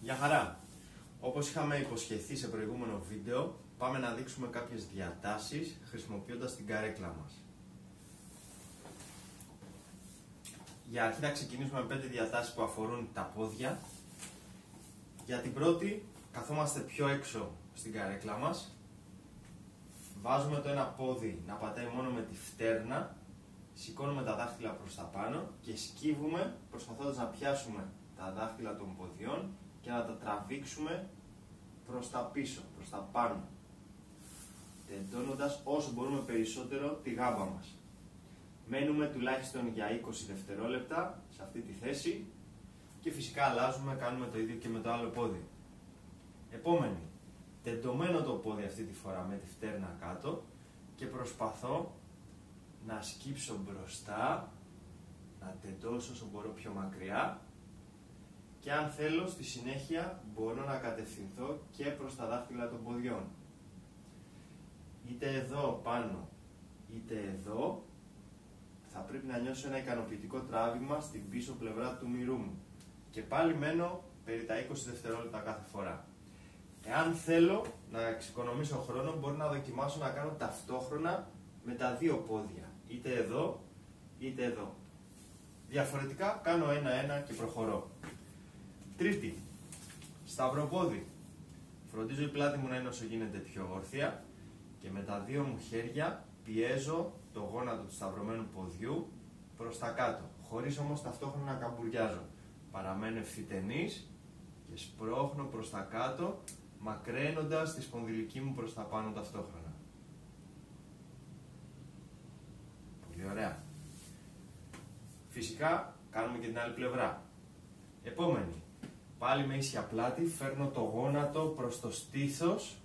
Γεια χαρά! Όπως είχαμε υποσχεθεί σε προηγούμενο βίντεο, πάμε να δείξουμε κάποιες διατάσεις χρησιμοποιώντας την καρέκλα μας. Για αρχή να ξεκινήσουμε με 5 διατάσεις που αφορούν τα πόδια. Για την πρώτη, καθόμαστε πιο έξω στην καρέκλα μας. Βάζουμε το ένα πόδι να πατάει μόνο με τη φτέρνα, σηκώνουμε τα δάχτυλα προς τα πάνω και σκύβουμε προσπαθώντας να πιάσουμε τα δάχτυλα των ποδιών και να τα τραβήξουμε προς τα πίσω, προς τα πάνω, τεντώνοντας όσο μπορούμε περισσότερο τη γάμπα μας. Μένουμε τουλάχιστον για 20 δευτερόλεπτα σε αυτή τη θέση και φυσικά αλλάζουμε, κάνουμε το ίδιο και με το άλλο πόδι. Επόμενη, τεντωμένο το πόδι αυτή τη φορά με τη φτέρνα κάτω και προσπαθώ να σκύψω μπροστά, να τεντώσω όσο μπορώ πιο μακριά και αν θέλω στη συνέχεια μπορώ να κατευθυνθώ και προς τα δάχτυλα των ποδιών. Είτε εδώ πάνω είτε εδώ θα πρέπει να νιώσω ένα ικανοποιητικό τράβημα στην πίσω πλευρά του μυρού μου και πάλι μένω περί τα 20 δευτερόλεπτα κάθε φορά. Εάν θέλω να εξοικονομήσω χρόνο μπορώ να δοκιμάσω να κάνω ταυτόχρονα με τα δύο πόδια, είτε εδώ είτε εδώ. Διαφορετικά κάνω ένα-ένα και προχωρώ. Τρίτη, σταυροπόδι. Φροντίζω η πλάτη μου να είναι όσο γίνεται πιο όρθια και με τα δύο μου χέρια πιέζω το γόνατο του σταυρωμένου ποδιού προς τα κάτω, χωρίς όμως ταυτόχρονα να καμπουριάζω. Παραμένω ευθυτενής και σπρώχνω προς τα κάτω, μακραίνοντας τη σπονδυλική μου προς τα πάνω ταυτόχρονα. Πολύ ωραία. Φυσικά κάνουμε και την άλλη πλευρά. Επόμενη. Πάλι με ίσια πλάτη, φέρνω το γόνατο προς το στήθος,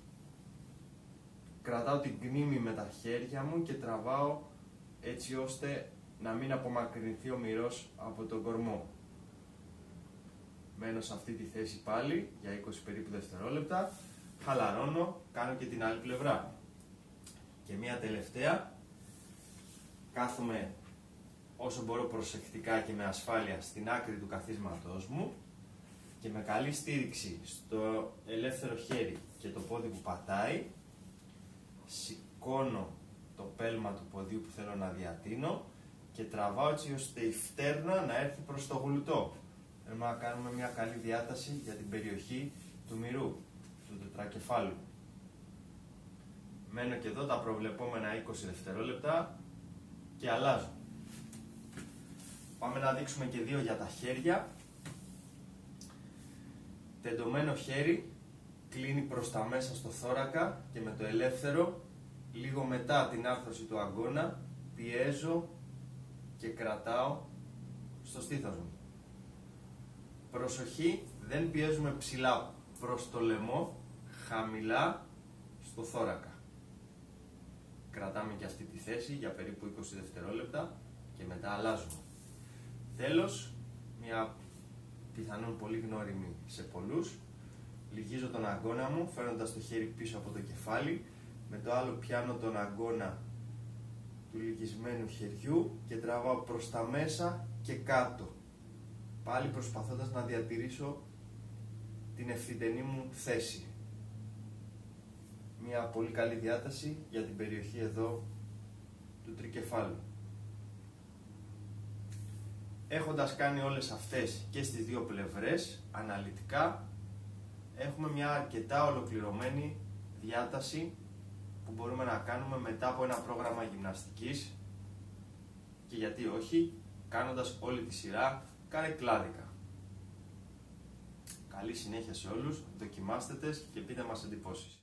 κρατάω την κνήμη με τα χέρια μου και τραβάω έτσι ώστε να μην απομακρυνθεί ο μυρός από τον κορμό. Μένω σε αυτή τη θέση πάλι για 20 περίπου δευτερόλεπτα, χαλαρώνω, κάνω και την άλλη πλευρά. Και μία τελευταία, κάθομαι όσο μπορώ προσεκτικά και με ασφάλεια στην άκρη του καθίσματός μου και με καλή στήριξη στο ελεύθερο χέρι και το πόδι που πατάει, σηκώνω το πέλμα του ποδιού που θέλω να διατείνω και τραβάω έτσι ώστε η φτέρνα να έρθει προς το γλουτό. Θέλουμε να κάνουμε μια καλή διάταση για την περιοχή του μυρού, του τετρακεφάλου. Μένω και εδώ τα προβλεπόμενα 20 δευτερόλεπτα και αλλάζω. Πάμε να δείξουμε και δύο για τα χέρια. Τεντωμένο χέρι κλείνει προς τα μέσα στο θώρακα και με το ελεύθερο, λίγο μετά την άρθρωση του αγκώνα, πιέζω και κρατάω στο στήθος μου. Προσοχή, δεν πιέζουμε ψηλά προς το λαιμό, χαμηλά στο θώρακα. Κρατάμε και αυτή τη θέση για περίπου 20 δευτερόλεπτα και μετά αλλάζουμε. Τέλος, μια πιθανόν πολύ γνώριμη σε πολλούς, λυγίζω τον αγκώνα μου φέρνοντας το χέρι πίσω από το κεφάλι, με το άλλο πιάνω τον αγκώνα του λυγισμένου χεριού και τραβάω προς τα μέσα και κάτω, πάλι προσπαθώντας να διατηρήσω την ευθυτενή μου θέση. Μια πολύ καλή διάταση για την περιοχή εδώ του τρικεφάλου. Έχοντας κάνει όλες αυτές και στις δύο πλευρές, αναλυτικά, έχουμε μια αρκετά ολοκληρωμένη διάταση που μπορούμε να κάνουμε μετά από ένα πρόγραμμα γυμναστικής και γιατί όχι, κάνοντας όλη τη σειρά καρεκλάδικα. Καλή συνέχεια σε όλους, δοκιμάστε τες και πείτε μας εντυπώσεις.